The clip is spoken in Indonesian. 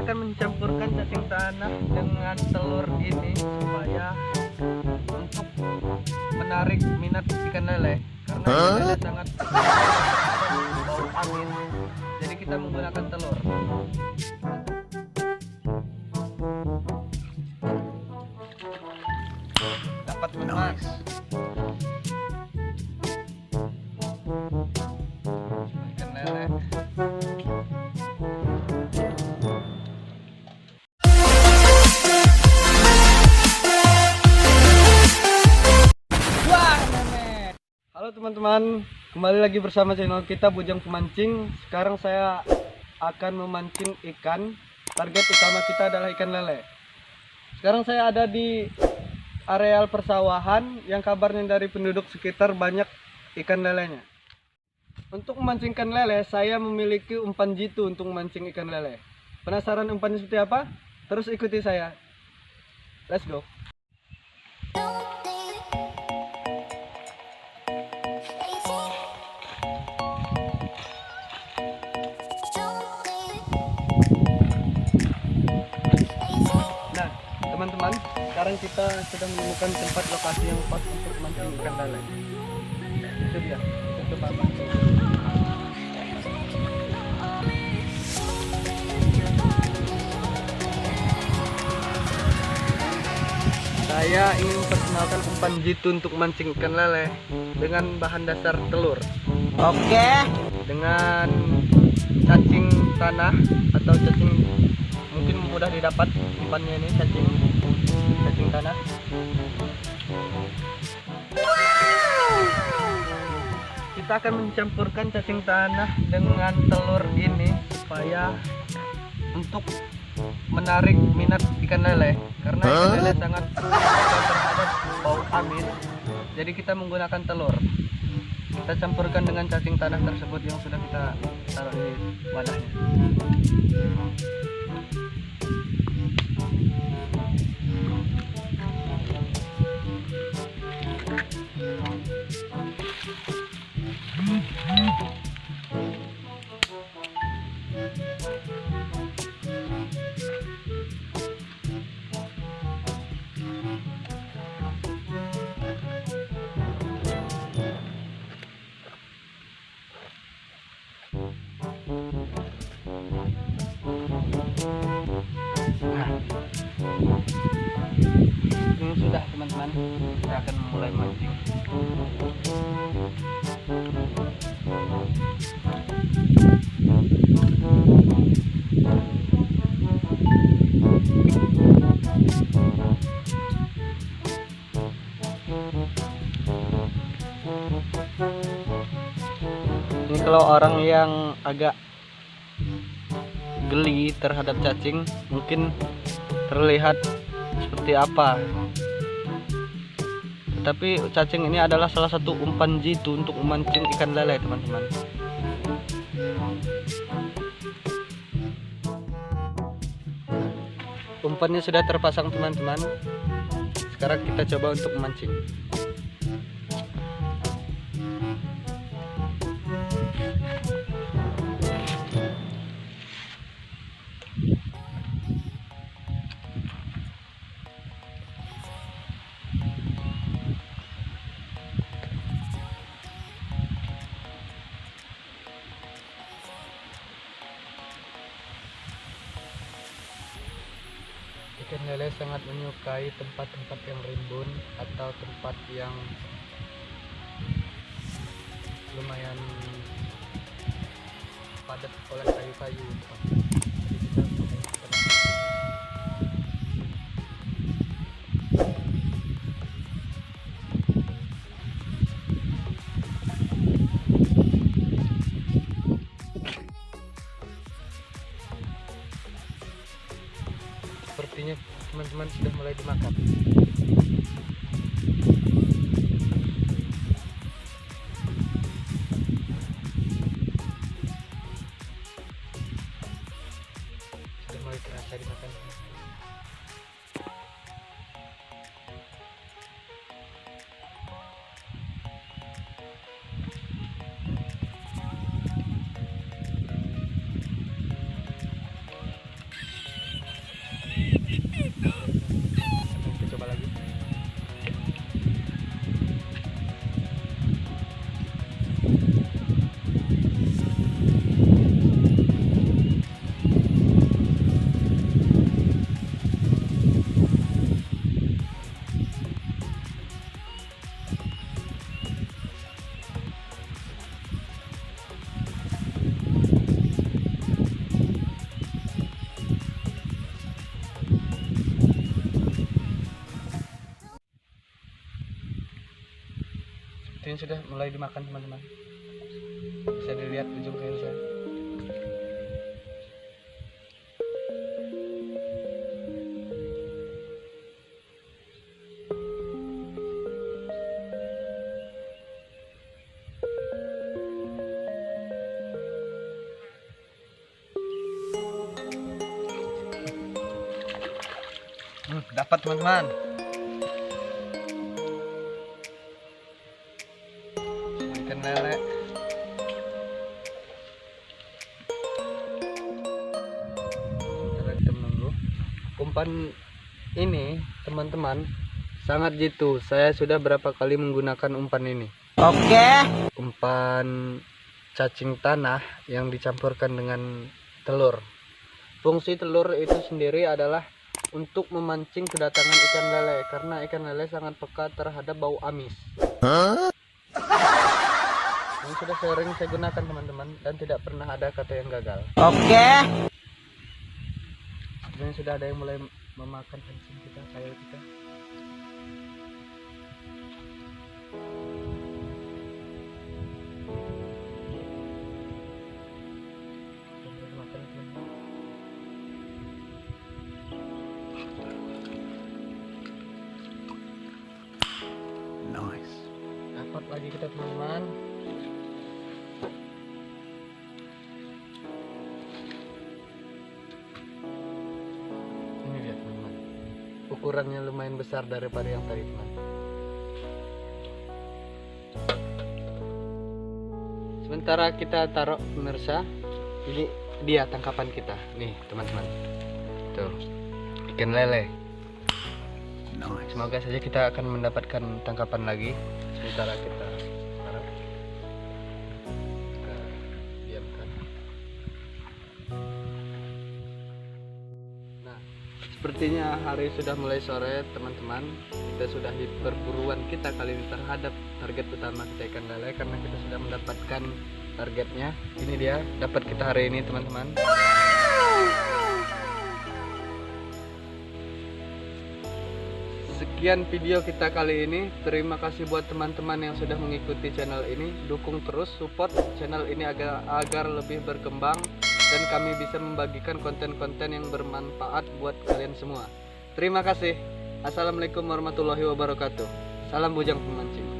akan mencampurkan cacing tanah dengan telur ini supaya untuk menarik minat ikan lele, karena ikan lele sangat bau amis, jadi kita menggunakan telur. Dapat emas. Ikan lele. Halo teman-teman, kembali lagi bersama channel kita Bujang Pemancing. Sekarang saya akan memancing ikan. Target utama kita adalah ikan lele. Sekarang saya ada di areal persawahan yang kabarnya dari penduduk sekitar banyak ikan lelenya. Untuk memancing ikan lele, saya memiliki umpan jitu untuk memancing ikan lele. Penasaran umpannya seperti apa? Terus ikuti saya. Let's go. Nah, teman-teman, sekarang kita sedang menemukan tempat lokasi yang pas untuk mancing ikan lele. Itu dia, kita coba mancing. Saya ingin memperkenalkan umpan jitu untuk mancing ikan lele dengan bahan dasar telur. Oke. Dengan cacing tanah atau cacing mungkin mudah didapat umpannya ini, cacing tanah. Kita akan mencampurkan cacing tanah dengan telur ini supaya untuk menarik minat ikan lele, karena ikan lele sangat terhadap bau amis, jadi kita menggunakan telur. Kita campurkan dengan cacing tanah tersebut yang sudah kita taruh di wadahnya. Ini sudah teman-teman, kita akan mulai mancing. Ini kalau orang yang agak geli terhadap cacing mungkin terlihat seperti apa, tetapi cacing ini adalah salah satu umpan jitu untuk memancing ikan lele, teman-teman. Umpannya sudah terpasang, teman-teman. Sekarang kita coba untuk memancing. Ikan lele sangat menyukai tempat-tempat yang rimbun atau tempat yang lumayan padat oleh kayu-kayu. Sepertinya teman-teman sudah mulai dimakan. Sudah mulai terasa dimakan. Sepertinya sudah mulai dimakan teman-teman. Bisa dilihat ujung kail saya. Dapat teman-teman. Ikan lele. Kita menunggu. Umpan ini teman-teman sangat jitu. Saya sudah berapa kali menggunakan umpan ini. Oke. Umpan cacing tanah yang dicampurkan dengan telur. Fungsi telur itu sendiri adalah untuk memancing kedatangan ikan lele, karena ikan lele sangat peka terhadap bau amis. Ini sudah sering saya gunakan teman-teman, dan tidak pernah ada kata yang gagal. Oke. Ini sudah ada yang mulai memakan pancing kita, kail kita. Nice. Dapat lagi kita teman-teman. Ini dia teman-teman. Ukurannya lumayan besar daripada yang tadi teman. Sementara kita taruh pemirsa, ini dia tangkapan kita. Nih teman-teman. Tuh. Ikan lele. Semoga saja kita akan mendapatkan tangkapan lagi. Sementara kita harap diamkan. Nah, sepertinya hari sudah mulai sore teman-teman. Kita sudah di perburuan kita kali ini terhadap target utama kita ikan lele, karena kita sudah mendapatkan targetnya. Ini dia dapat kita hari ini teman-teman. Sekian video kita kali ini. Terima kasih buat teman-teman yang sudah mengikuti channel ini. Dukung terus, support channel ini agar lebih berkembang dan kami bisa membagikan konten-konten yang bermanfaat buat kalian semua. Terima kasih. Assalamualaikum warahmatullahi wabarakatuh. Salam bujang pemancing.